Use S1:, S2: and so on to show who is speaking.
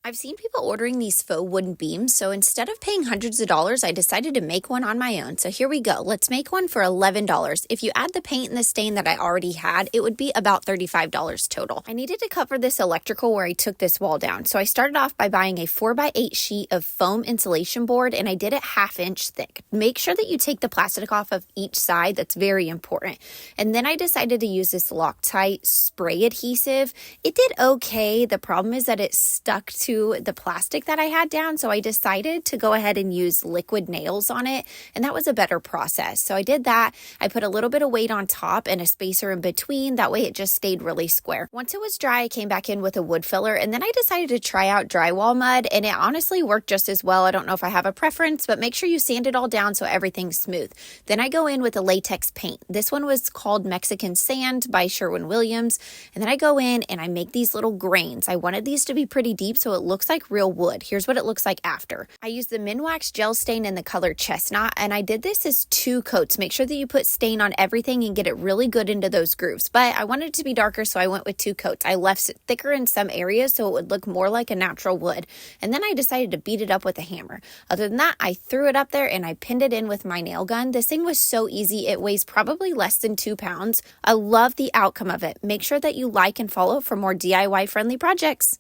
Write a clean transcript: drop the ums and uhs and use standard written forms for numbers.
S1: I've seen people ordering these faux wooden beams, so instead of paying hundreds of dollars, I decided to make one on my own. So here we go. Let's make one for $11. If you add the paint and the stain that I already had, it would be about $35 total. I needed to cover this electrical where I took this wall down. So I started off by buying a 4x8 sheet of foam insulation board, and I did it 1/2 inch thick. Make sure that you take the plastic off of each side. That's very important. And then I decided to use this Loctite spray adhesive. It did okay. The problem is that it stuck to the plastic that I had down, so I decided to go ahead and use liquid nails on it, and that was a better process. So I did that. I put a little bit of weight on top and a spacer in between. That way it just stayed really square. Once it was dry, I came back in with a wood filler, and then I decided to try out drywall mud, and it honestly worked just as well. I don't know if I have a preference, but make sure you sand it all down so everything's smooth. Then I go in with a latex paint. This one was called Mexican Sand by Sherwin-Williams, and then I go in and I make these little grains. I wanted these to be pretty deep so it looks like real wood. Here's what it looks like after. I used the Minwax gel stain in the color chestnut, and I did this as 2 coats. Make sure that you put stain on everything and get it really good into those grooves. But I wanted it to be darker, so I went with 2 coats. I left it thicker in some areas so it would look more like a natural wood. And then I decided to beat it up with a hammer. Other than that, I threw it up there and I pinned it in with my nail gun. This thing was so easy. It weighs probably less than 2 pounds. I love the outcome of it. Make sure that you like and follow for more DIY friendly projects.